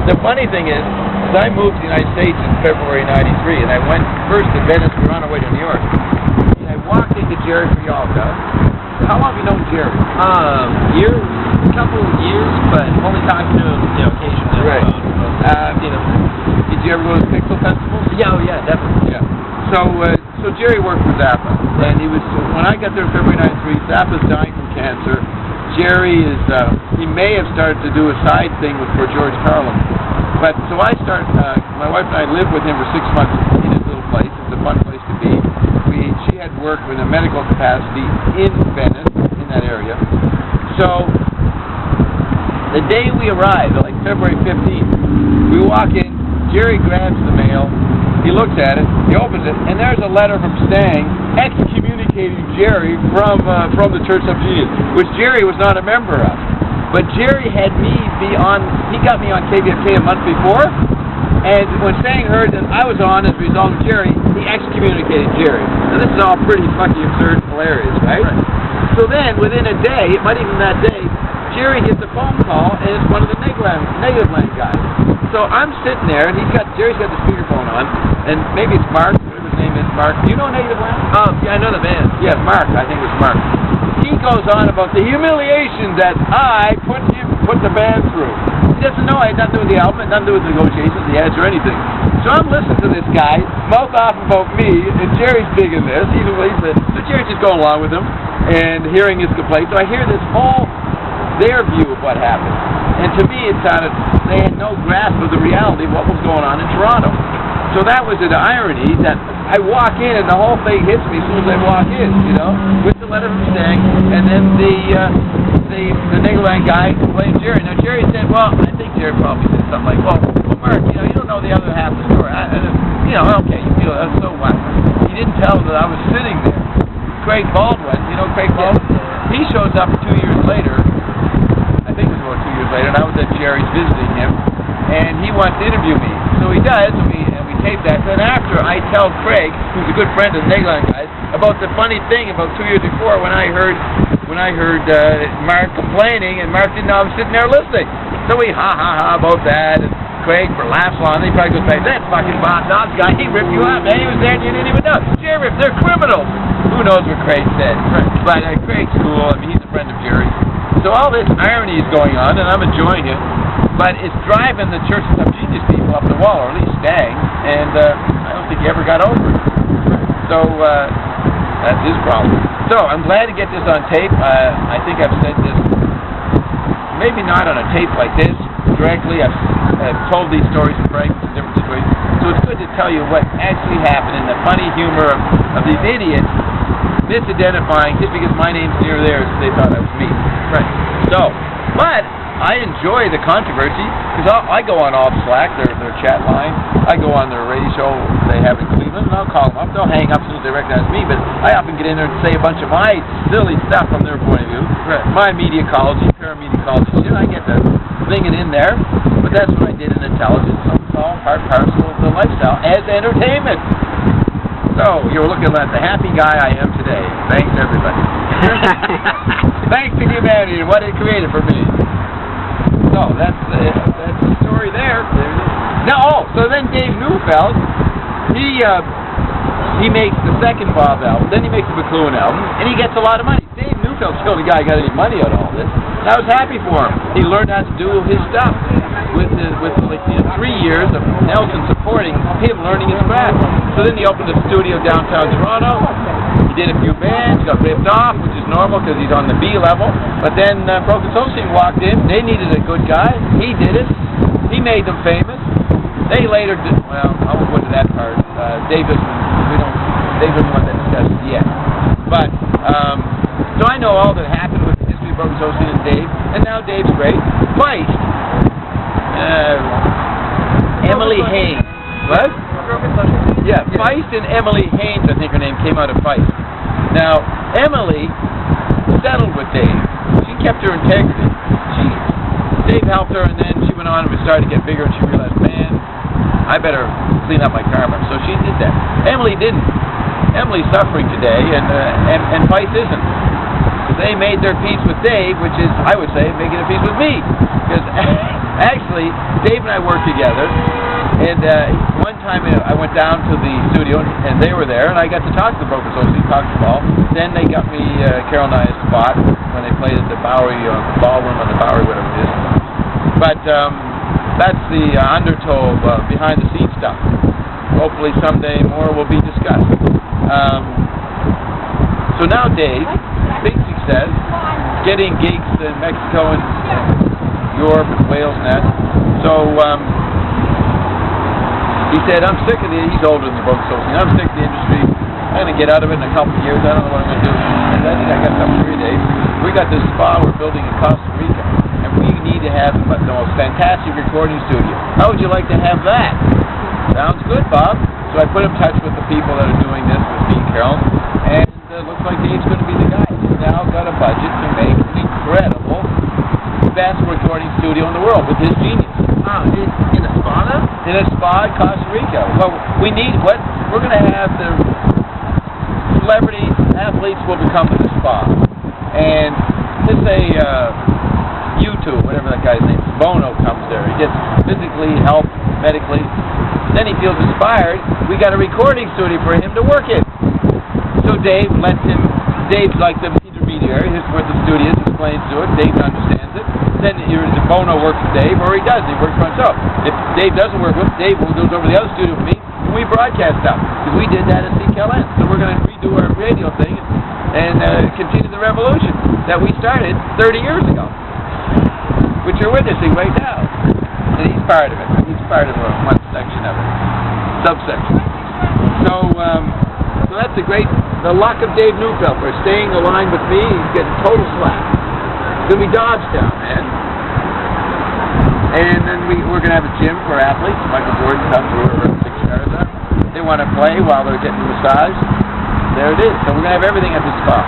the funny thing is I moved to the United States in February '93, and I went first to Venice. We were on our way to New York. And I walked into Jerry Fialka. How long have you known Jerry? Years, a couple of years, but only talked to him, occasionally. Right. Did you ever go to the Pixel Festival? Yeah, oh yeah, definitely. Yeah. So Jerry worked for Zappa, and he was. When I got there in February '93, Zappa's dying from cancer. Jerry is. He may have started to do a side thing for George Carlin, but so I start. My wife and I lived with him for 6 months in his little place. It's a fun place to be. She had worked in a medical capacity in Venice, in that area. So the day we arrived, like February 15th, we walk in. Jerry grabs the mail. He looks at it, he opens it, and there's a letter from Stang excommunicating Jerry from the Church Subgenius, which Jerry was not a member of. But Jerry had me he got me on KBFK a month before, and when Stang heard that I was on as a result of Jerry, he excommunicated Jerry. Now this is all pretty fucking absurd and hilarious, right? So then, within a day, it might even that day, Jerry gets a phone call, and it's one of the Negativland guys. So I'm sitting there, and Jerry's got the speakerphone on, and maybe it's Mark, whatever his name is, Mark. Do you know Negativland? Yeah, I know the band. Yeah, Mark, I think it was Mark. He goes on about the humiliation that I put the band through. He doesn't know I had nothing to do with the album, nothing to do with the negotiations, the ads, or anything. So I'm listening to this guy, mouth off about me, and Jerry's digging this. So Jerry's just going along with him, and hearing his complaints. So I hear this whole their view of what happened. And to me, it sounded they had no grasp of the reality of what was going on in Toronto. So that was an irony that I walk in and the whole thing hits me as soon as I walk in, with the letter from Stang, and then the Negativland guy complained to Jerry. Now Jerry said, well, I think Jerry probably said something like, well Mark, you don't know the other half of the story. Okay, you feel that, so what? He didn't tell that I was sitting there. Craig Baldwin, Craig Baldwin? He shows up 2 years later. I think it was about 2 years later, and I was at Jerry's visiting him, and he wants to interview me. So he does, and we tape that. Then after, I tell Craig, who's a good friend of the Negativland guys, about the funny thing about 2 years before when I heard Mark complaining, and Mark didn't know I was sitting there listening. So we ha about that, and Craig laughs on it. He probably goes back, that fucking Dobbs guy, he ripped you up, man. He was there and you didn't even know. Jerry, they're criminals. Who knows what Craig said? But Craig's cool. I mean, he's a friend of Jerry's. So all this irony is going on, and I'm enjoying it, but it's driving the Church of Subgenius people up the wall, or at least Stang, and I don't think he ever got over it. So that's his problem. So I'm glad to get this on tape. I think I've said this, maybe not on a tape like this directly. I've told these stories in fragments in different situations. So it's good to tell you what actually happened and the funny humor of these idiots misidentifying just because my name's near theirs, they thought I was me. Right. So, but I enjoy the controversy because I go on off Slack, their chat line. I go on their radio show they have in Cleveland, and I'll call them up. They'll hang up as soon as they recognize me, but I often get in there and say a bunch of my silly stuff from their point of view. Right. My mediacology, paramediacology, I get the thing in there, but that's what I did in intelligence. So it's all part and parcel of the lifestyle as entertainment. So, you're looking at the happy guy I am today. Thanks, everybody. Thanks to humanity and what it created for me. So, that's the story there. Now, so then Dave Neufeld, he makes the second Bob album, then he makes the McLuhan album, and he gets a lot of money. Dave Neufeld's the only guy who got any money out of all this. And I was happy for him. He learned how to do his stuff with 3 years of Nelson supporting him learning his craft. So then he opened a studio downtown Toronto. He did a few bands, got ripped off, which is normal because he's on the B level. But then Broken Association walked in. They needed a good guy. He did it. He made them famous. They later did, well, I won't go to that part. Dave doesn't want that discussed yet. But, so I know all that happened with the history of Broken Association and Dave. And now Dave's great. Feist. Emily Haynes. What? Yeah, Feist and Emily Haynes, I think her name, came out of Feist. Now, Emily settled with Dave. She kept her integrity. Dave helped her, and then she went on and we started to get bigger, and she realized, man, I better clean up my karma. So she did that. Emily didn't. Emily's suffering today, and Feist isn't. they made their peace with Dave, which is, I would say, making a peace with me. Because actually, Dave and I worked together, and one time I went down to the studio, and they were there, and I got to talk to the Broken Associate, talk to Paul. Then they got me, Carol and I, a spot when they played at the Bowery, Baldwin on the Bowery, whatever it is. But that's the undertow, behind-the-scenes stuff. Hopefully someday more will be discussed. So now Dave, big success, getting gigs in Mexico and Europe and Wales and that. So he said, I'm sick of he's older than the Broken Associate, I'm sick of the industry. I'm going to get out of it in a couple of years. I don't know what I'm going to do. And I think I got something for you, Dave. We got this spa we're building in Costa Rico, and we need to have the most fantastic recording studio. How would you like to have that? Sounds good, Bob. So I put him in touch with the people that are doing this with me and Carol, and it looks like Dave's going to be the guy. He's now got a budget to make an incredible, best recording studio in the world with his genius. Oh, in a spa now? In a spa in Costa Rica. Well, we need what? We're going to have the celebrity athletes will become to the spa. And let's say YouTube, whatever that guy's name is, Bono comes there. He gets physically help, medically. Then he feels inspired. We got a recording studio for him to work in. So Dave's like the intermediary. Here's what the studio is, explains to it. Dave understands it. Then either Bono works with Dave, or he doesn't. He works for himself. If Dave doesn't work with Dave, goes over to the other studio with me, and we broadcast stuff. Because we did that at CKLN. So we're going to redo our radio thing and continue the revolution that we started 30 years ago, which you're witnessing right now. And he's part of it. He's part of one section of it, subsection. So that's the luck of Dave Neufeld for staying aligned with me. He's getting total slack. It's going to be Dobbs Town, man. And then we're going to have a gym for athletes. Michael Jordan comes over where 6 stars are. They want to play while they're getting massaged. There it is. So we're going to have everything at the spa.